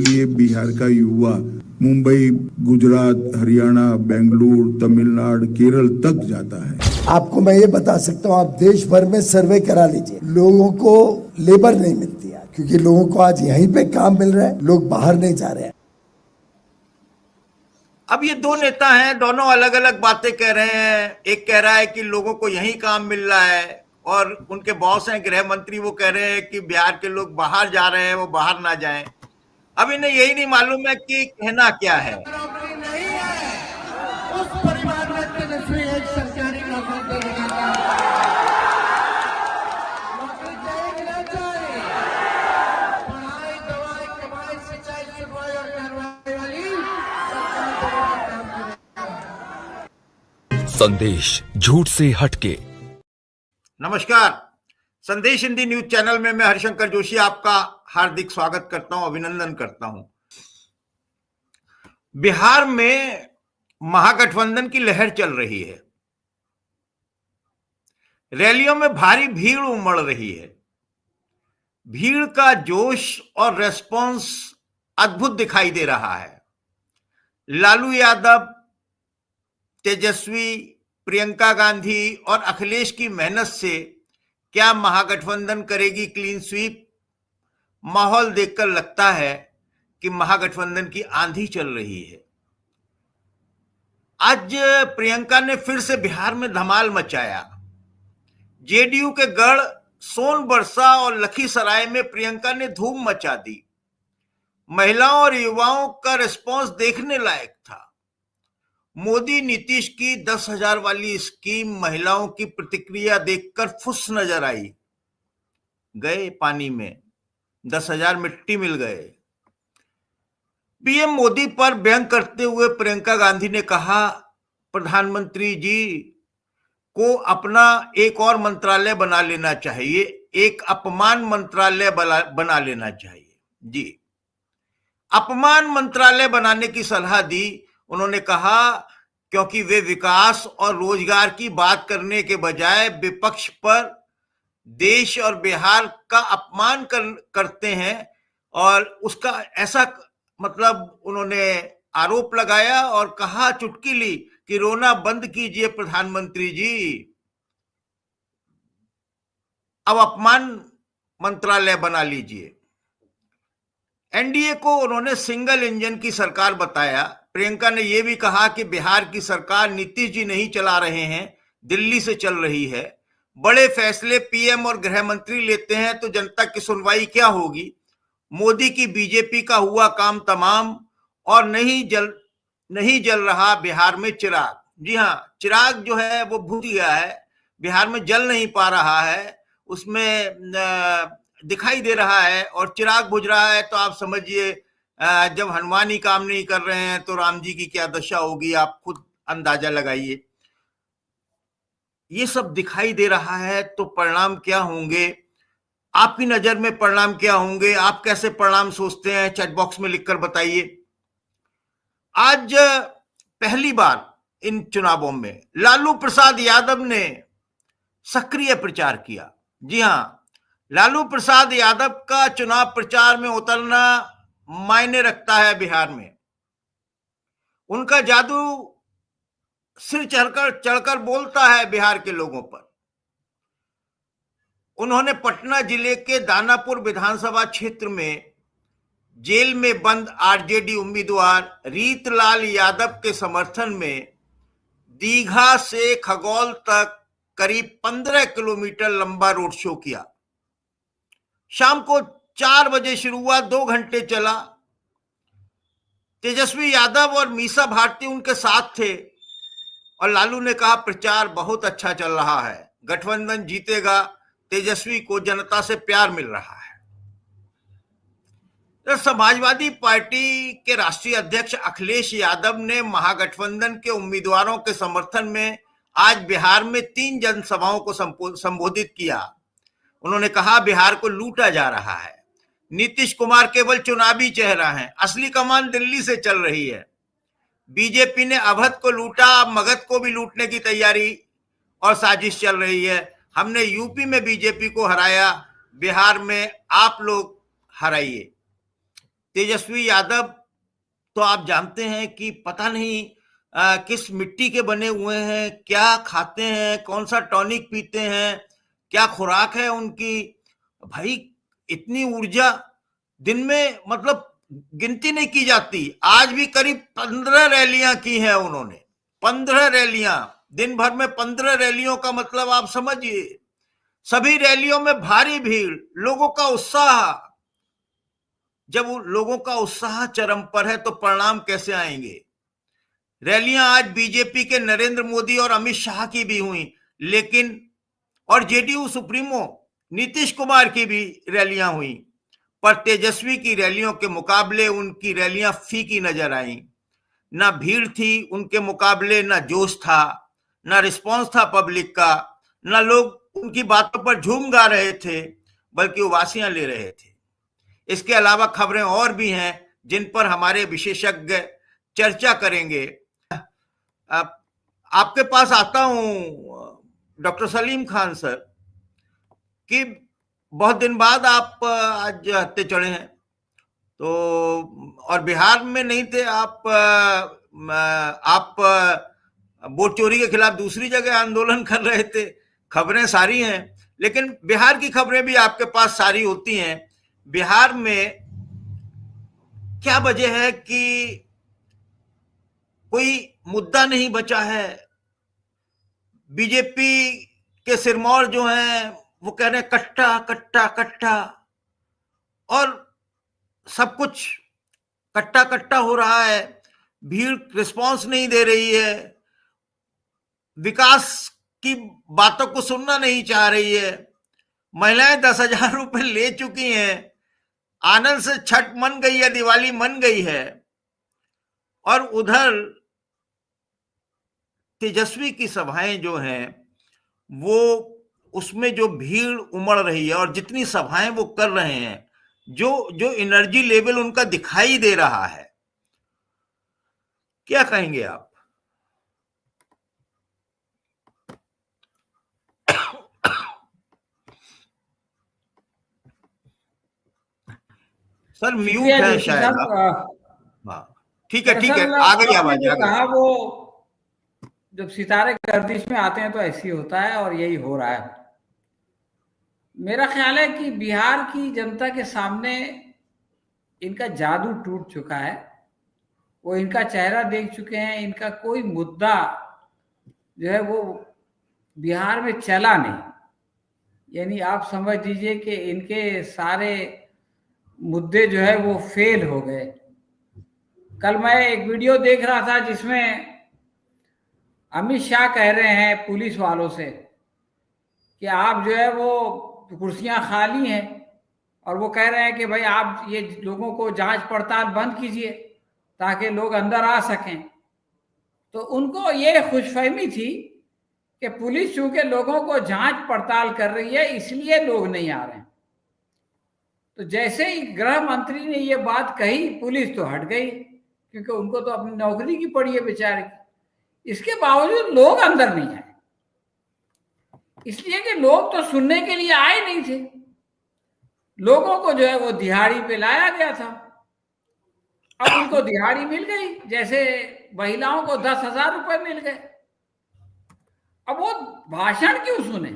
लिए बिहार का युवा मुंबई, गुजरात, हरियाणा, बेंगलुरु, तमिलनाडु, केरल तक जाता है। आपको मैं ये बता सकता हूँ, आप देश भर में सर्वे करा लीजिए, लोगों को लेबर नहीं मिलती है, क्योंकि लोगों को आज यहीं पे काम मिल रहा है, लोग बाहर नहीं जा रहे हैं। अब ये दो नेता हैं, दोनों अलग अलग बातें कह रहे हैं। एक कह रहा है कि लोगों को यहीं काम मिल रहा है, और उनके बॉस हैं गृह मंत्री, वो कह रहे हैं कि बिहार के लोग बाहर जा रहे हैं, वो बाहर ना जाएं। अब इन्हें यही नहीं मालूम है कि कहना क्या है। उस परिवार में तेजस्वी एक सरकारी नौकरी पढ़ाई, दवाई, कमाई, सिंचाई, सुनवाई और कार्रवाई वाली संदेश झूठ से हटके। नमस्कार, संदेश हिंदी न्यूज चैनल में मैं हरिशंकर जोशी आपका हार्दिक स्वागत करता हूं, अभिनंदन करता हूं। बिहार में महागठबंधन की लहर चल रही है। रैलियों में भारी भीड़ उमड़ रही है। भीड़ का जोश और रेस्पॉन्स अद्भुत दिखाई दे रहा है। लालू यादव, तेजस्वी, प्रियंका गांधी और अखिलेश की मेहनत से क्या महागठबंधन करेगी क्लीन स्वीप? माहौल देखकर लगता है कि महागठबंधन की आंधी चल रही है। आज प्रियंका ने फिर से बिहार में धमाल मचाया। जेडीयू के गढ़ सोनबरसा और लखीसराय में प्रियंका ने धूम मचा दी। महिलाओं और युवाओं का रिस्पांस देखने लायक था। मोदी नीतीश की 10,000 वाली स्कीम महिलाओं की प्रतिक्रिया देखकर फुस नजर आई। गए पानी में, 10,000 मिट्टी मिल गए। पीएम मोदी पर व्यंग करते हुए प्रियंका गांधी ने कहा, प्रधानमंत्री जी को अपना एक और मंत्रालय बना लेना चाहिए, एक अपमान मंत्रालय बना लेना चाहिए। जी, अपमान मंत्रालय बनाने की सलाह दी। उन्होंने कहा क्योंकि वे विकास और रोजगार की बात करने के बजाय विपक्ष पर देश और बिहार का अपमान करते हैं, और उसका ऐसा मतलब उन्होंने आरोप लगाया और कहा चुटकी ली कि रोना बंद कीजिए प्रधानमंत्री जी, अब अपमान मंत्रालय बना लीजिए। एनडीए को उन्होंने सिंगल इंजन की सरकार बताया। प्रियंका ने यह भी कहा कि बिहार की सरकार नीतीश जी नहीं चला रहे हैं, दिल्ली से चल रही है। बड़े फैसले पीएम और गृह मंत्री लेते हैं तो जनता की सुनवाई क्या होगी? मोदी की बीजेपी का हुआ काम तमाम, और नहीं जल रहा बिहार में चिराग। जी हाँ, चिराग जो है वो बुझ गया है, बिहार में जल नहीं पा रहा है, उसमें दिखाई दे रहा है, और चिराग बुझ रहा है तो आप समझिए जब हनुमान ही काम नहीं कर रहे हैं तो राम जी की क्या दशा होगी, आप खुद अंदाजा लगाइए। ये सब दिखाई दे रहा है तो परिणाम क्या होंगे? आपकी नजर में परिणाम क्या होंगे? आप कैसे परिणाम सोचते हैं? चैट बॉक्स में लिखकर बताइए। आज पहली बार इन चुनावों में लालू प्रसाद यादव ने सक्रिय प्रचार किया। जी हां, लालू प्रसाद यादव का चुनाव प्रचार में उतरना मायने रखता है बिहार में। उनका जादू सिर चढ़कर बोलता है बिहार के लोगों पर। उन्होंने पटना जिले के दानापुर विधानसभा क्षेत्र में जेल में बंद आरजेडी उम्मीदवार रीतलाल यादव के समर्थन में दीघा से खगौल तक करीब 15 किलोमीटर लंबा रोड शो किया। शाम को 4 बजे शुरू हुआ, 2 घंटे चला। तेजस्वी यादव और मीसा भारती उनके साथ थे, और लालू ने कहा प्रचार बहुत अच्छा चल रहा है, गठबंधन जीतेगा, तेजस्वी को जनता से प्यार मिल रहा है। तो समाजवादी पार्टी के राष्ट्रीय अध्यक्ष अखिलेश यादव ने महागठबंधन के उम्मीदवारों के समर्थन में आज बिहार में 3 जनसभाओं को संबोधित किया। उन्होंने कहा बिहार को लूटा जा रहा है, नीतीश कुमार केवल चुनावी चेहरा हैं, असली कमान दिल्ली से चल रही है। बीजेपी ने अवध को लूटा, अब मगध को भी लूटने की तैयारी और साजिश चल रही है। हमने यूपी में बीजेपी को हराया, बिहार में आप लोग हराइए। तेजस्वी यादव तो आप जानते हैं कि पता नहीं किस मिट्टी के बने हुए हैं, क्या खाते हैं, कौन सा टॉनिक पीते हैं, क्या खुराक है उनकी। भाई इतनी ऊर्जा दिन में, मतलब गिनती नहीं की जाती। आज भी करीब 15 रैलियां की हैं उन्होंने, 15 रैलियां दिन भर में। 15 रैलियों का मतलब आप समझिए, सभी रैलियों में भारी भीड़, लोगों का उत्साह। जब लोगों का उत्साह चरम पर है तो परिणाम कैसे आएंगे। रैलियां आज बीजेपी के नरेंद्र मोदी और अमित शाह की भी हुई, लेकिन और जेडीयू सुप्रीमो नीतीश कुमार की भी रैलियां हुई, पर तेजस्वी की रैलियों के मुकाबले उनकी रैलियां फीकी नजर आई। ना भीड़ थी उनके मुकाबले, ना जोश था, ना रिस्पांस था पब्लिक का, ना लोग उनकी बातों पर झूम गा रहे थे, बल्कि उबासियां ले रहे थे। इसके अलावा खबरें और भी हैं जिन पर हमारे विशेषज्ञ चर्चा करेंगे। आपके पास आता हूं डॉक्टर सलीम खान सर, कि बहुत दिन बाद आप आज हत्थे चढ़े हैं, तो और बिहार में नहीं थे आप। वोट चोरी के खिलाफ दूसरी जगह आंदोलन कर रहे थे। खबरें सारी हैं, लेकिन बिहार की खबरें भी आपके पास सारी होती हैं। बिहार में क्या वजह है कि कोई मुद्दा नहीं बचा है। बीजेपी के सिरमौर जो हैं वो कह रहे हैं कट्टा कट्टा कट्टा, और सब कुछ कट्टा कट्टा हो रहा है। भीड़ रिस्पांस नहीं दे रही है, विकास की बातों को सुनना नहीं चाह रही है। महिलाएं 10,000 रुपए ले चुकी हैं, आनंद से छठ मन गई है, दिवाली मन गई है। और उधर तेजस्वी की सभाएं जो हैं, वो उसमें जो भीड़ उमड़ रही है और जितनी सभाएं वो कर रहे हैं, जो जो एनर्जी लेवल उनका दिखाई दे रहा है, क्या कहेंगे आप? सर म्यूट है शायद आप। हाँ ठीक है ठीक है, आ गई आवाज, आ गई। वो जब सितारे गर्दिश में आते हैं तो ऐसे ही होता है, और यही हो रहा है। मेरा ख्याल है कि बिहार की जनता के सामने इनका जादू टूट चुका है। वो इनका चेहरा देख चुके हैं। इनका कोई मुद्दा जो है वो बिहार में चला नहीं। यानी आप समझ लीजिए कि इनके सारे मुद्दे जो है वो फेल हो गए। कल मैं एक वीडियो देख रहा था जिसमें अमित शाह कह रहे हैं पुलिस वालों से कि आप जो है वो कुर्सियां खाली हैं, और वो कह रहे हैं कि भाई आप ये लोगों को जांच पड़ताल बंद कीजिए ताकि लोग अंदर आ सकें। तो उनको ये खुशफहमी थी कि पुलिस चूंकि लोगों को जांच पड़ताल कर रही है इसलिए लोग नहीं आ रहे हैं। तो जैसे ही गृह मंत्री ने ये बात कही, पुलिस तो हट गई, क्योंकि उनको तो अपनी नौकरी की पड़ी है बेचारे की। इसके बावजूद लोग अंदर नहीं आए, इसलिए कि लोग तो सुनने के लिए आए नहीं थे। लोगों को जो है वो दिहाड़ी पे लाया गया था। अब उनको दिहाड़ी मिल गई, जैसे महिलाओं को 10,000 रुपए मिल गए। अब वो भाषण क्यों सुने?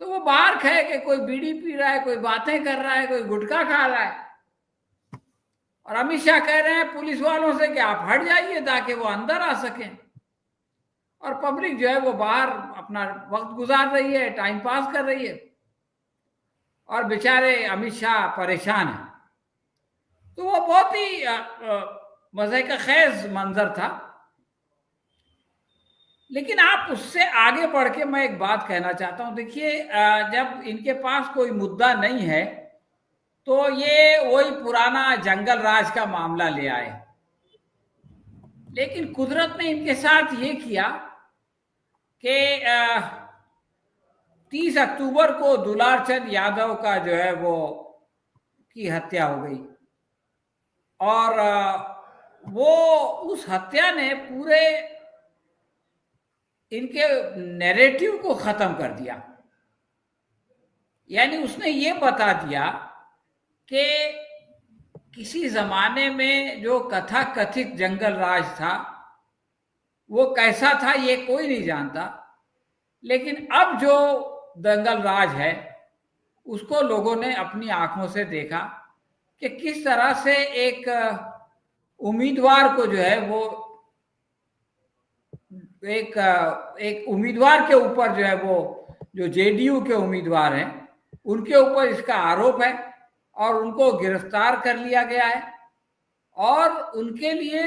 तो वो बाहर कहे कि कोई बीड़ी पी रहा है, कोई बातें कर रहा है, कोई गुटखा खा रहा है। और अमित शाह कह रहे हैं पुलिस वालों से कि आप हट जाइए ताकि वो अंदर आ सकें। और पब्लिक जो है वो बाहर अपना वक्त गुजार रही है, टाइम पास कर रही है, और बेचारे अमित शाह परेशान हैं। तो वो बहुत ही मजे का खेज मंजर था। लेकिन आप उससे आगे बढ़ के मैं एक बात कहना चाहता हूं। देखिए, जब इनके पास कोई मुद्दा नहीं है तो ये वही पुराना जंगल राज का मामला ले आए। लेकिन कुदरत ने इनके साथ ये किया कि 30 अक्टूबर को दुलारचंद यादव का जो है वो की हत्या हो गई, और वो उस हत्या ने पूरे इनके नैरेटिव को खत्म कर दिया। यानी उसने ये बता दिया किसी जमाने में जो कथा कथित जंगल राज था वो कैसा था ये कोई नहीं जानता, लेकिन अब जो दंगल राज है उसको लोगों ने अपनी आंखों से देखा कि किस तरह से एक उम्मीदवार को जो है वो एक उम्मीदवार के ऊपर जो है वो जो जेडीयू के उम्मीदवार हैं उनके ऊपर इसका आरोप है और उनको गिरफ्तार कर लिया गया है। और उनके लिए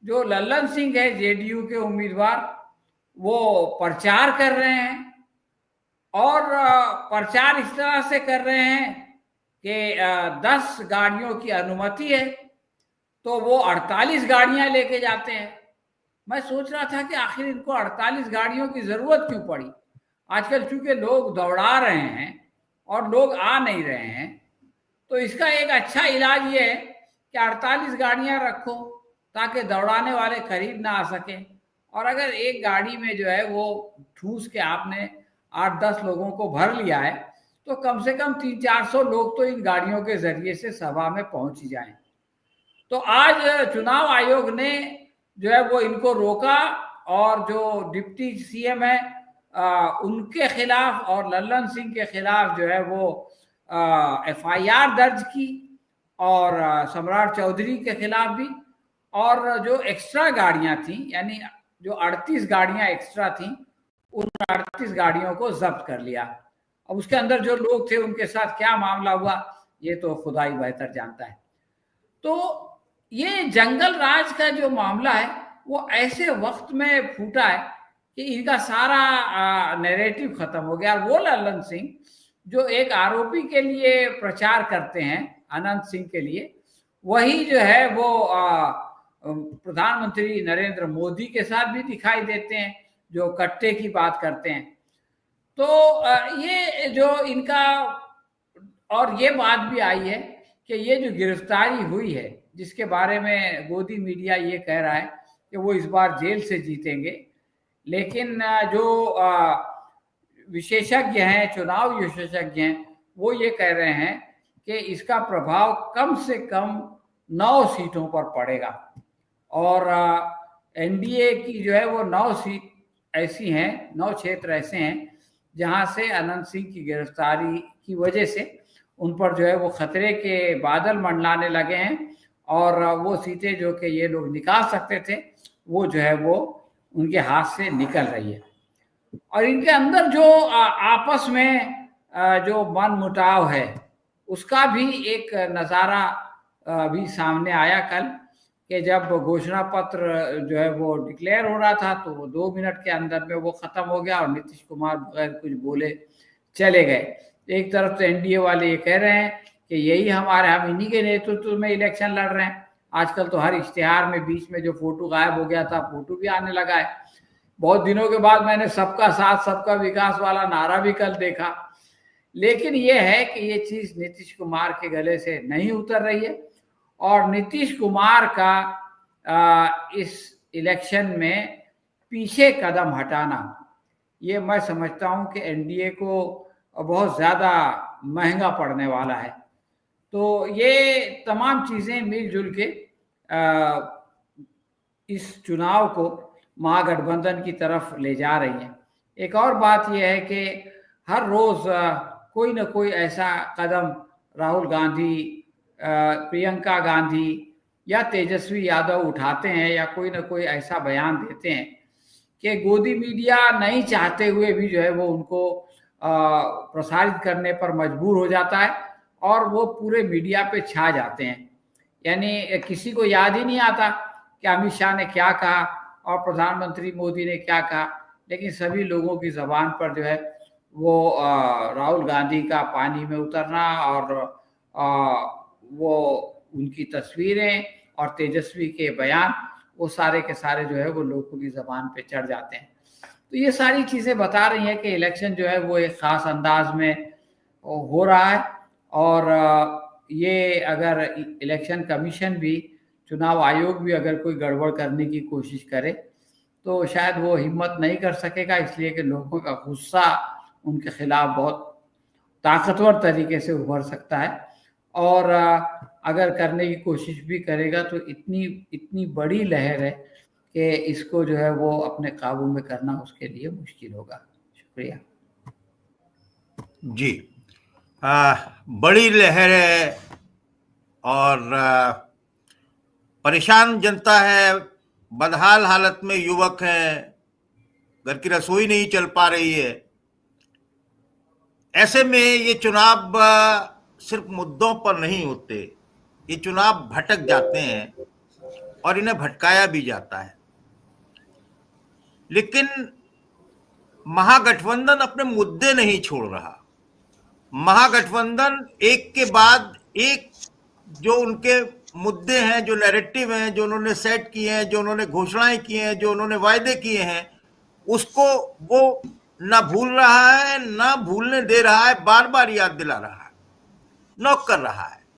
जो लल्लन सिंह है जेडीयू के उम्मीदवार वो प्रचार कर रहे हैं और प्रचार इस तरह से कर रहे हैं कि 10 गाड़ियों की अनुमति है तो वो 48 गाड़ियां लेके जाते हैं। मैं सोच रहा था कि आखिर इनको 48 गाड़ियों की जरूरत क्यों पड़ी। आजकल चूंकि लोग दौड़ा रहे हैं और लोग आ नहीं रहे हैं तो इसका एक अच्छा इलाज ये है कि 48 गाड़ियां रखो ताकि दौड़ाने वाले करीब ना आ सकें। और अगर एक गाड़ी में जो है वो ठूस के आपने 8-10 लोगों को भर लिया है तो कम से कम 300-400 लोग तो इन गाड़ियों के जरिए से सभा में पहुंच ही जाएं। तो आज चुनाव आयोग ने जो है वो इनको रोका और जो डिप्टी सीएम है उनके खिलाफ और लल्लन सिंह के खिलाफ जो है वो एफआईआर दर्ज की और सम्राट चौधरी के खिलाफ भी। और जो एक्स्ट्रा गाड़ियां थी यानी जो 38 गाड़ियां एक्स्ट्रा थी उन 38 गाड़ियों को जब्त कर लिया। अब उसके अंदर जो लोग थे उनके साथ क्या मामला हुआ ये तो खुदा ही बेहतर जानता है। तो ये जंगल राज का जो मामला है वो ऐसे वक्त में फूटा है कि इनका सारा नैरेटिव खत्म हो गया। वो लल्लन सिंह जो एक आरोपी के लिए प्रचार करते हैं अनंत सिंह के लिए, वही जो है वो प्रधानमंत्री नरेंद्र मोदी के साथ भी दिखाई देते हैं जो कट्टे की बात करते हैं। तो ये जो इनका और ये बात भी आई है कि ये जो गिरफ्तारी हुई है जिसके बारे में गोदी मीडिया ये कह रहा है कि वो इस बार जेल से जीतेंगे, लेकिन जो विशेषज्ञ हैं चुनाव विशेषज्ञ हैं वो ये कह रहे हैं कि इसका प्रभाव कम से कम 9 सीटों पर पड़ेगा। और एनडीए की जो है वो 9 सीट ऐसी हैं, 9 क्षेत्र ऐसे हैं जहां से अनंत सिंह की गिरफ्तारी की वजह से उन पर जो है वो खतरे के बादल मंडलाने लगे हैं और वो सीटें जो कि ये लोग निकाल सकते थे वो जो है वो उनके हाथ से निकल रही है। और इनके अंदर जो आपस में जो मनमुटाव है उसका भी एक नज़ारा भी सामने आया कल कि जब घोषणा पत्र जो है वो डिक्लेयर हो रहा था तो वो 2 मिनट के अंदर में वो खत्म हो गया और नीतीश कुमार बगैर कुछ बोले चले गए। एक तरफ तो एनडीए वाले ये कह रहे हैं कि यही हम इन्हीं के नेतृत्व में इलेक्शन लड़ रहे हैं। आजकल तो हर इश्तिहार में बीच में जो फोटो गायब हो गया था फोटो भी आने लगा है। बहुत दिनों के बाद मैंने सबका साथ सबका विकास वाला नारा भी कल देखा। लेकिन ये है कि ये चीज नीतीश कुमार के गले से नहीं उतर रही है और नीतीश कुमार का इस इलेक्शन में पीछे कदम हटाना ये मैं समझता हूं कि एनडीए को बहुत ज़्यादा महंगा पड़ने वाला है। तो ये तमाम चीज़ें मिलजुल के इस चुनाव को महागठबंधन की तरफ ले जा रही हैं। एक और बात यह है कि हर रोज़ कोई ना कोई ऐसा कदम राहुल गांधी, प्रियंका गांधी या तेजस्वी यादव उठाते हैं या कोई ना कोई ऐसा बयान देते हैं कि गोदी मीडिया नहीं चाहते हुए भी जो है वो उनको प्रसारित करने पर मजबूर हो जाता है और वो पूरे मीडिया पे छा जाते हैं। यानी किसी को याद ही नहीं आता कि अमित शाह ने क्या कहा और प्रधानमंत्री मोदी ने क्या कहा, लेकिन सभी लोगों की ज़बान पर जो है वो राहुल गांधी का पानी में उतरना और वो उनकी तस्वीरें और तेजस्वी के बयान वो सारे के सारे जो है वो लोगों की ज़बान पे चढ़ जाते हैं। तो ये सारी चीज़ें बता रही हैं कि इलेक्शन जो है वो एक ख़ास अंदाज में हो रहा है और ये अगर इलेक्शन कमीशन भी, चुनाव आयोग भी अगर कोई गड़बड़ करने की कोशिश करे तो शायद वो हिम्मत नहीं कर सकेगा, इसलिए कि लोगों का गुस्सा उनके खिलाफ बहुत ताकतवर तरीके से उभर सकता है। और अगर करने की कोशिश भी करेगा तो इतनी इतनी बड़ी लहर है कि इसको जो है वो अपने काबू में करना उसके लिए मुश्किल होगा। शुक्रिया जी। बड़ी लहर है और परेशान जनता है, बदहाल हालत में युवक हैं, घर की रसोई नहीं चल पा रही है। ऐसे में ये चुनाव सिर्फ मुद्दों पर नहीं होते, ये चुनाव भटक जाते हैं और इन्हें भटकाया भी जाता है। लेकिन महागठबंधन अपने मुद्दे नहीं छोड़ रहा। महागठबंधन एक के बाद एक जो उनके मुद्दे हैं, जो नैरेटिव हैं, जो उन्होंने सेट किए हैं, जो उन्होंने घोषणाएं की हैं, जो उन्होंने वायदे किए हैं, उसको वो ना भूल रहा है, ना भूलने दे रहा है, बार बार याद दिला रहा है, नॉक कर रहा है।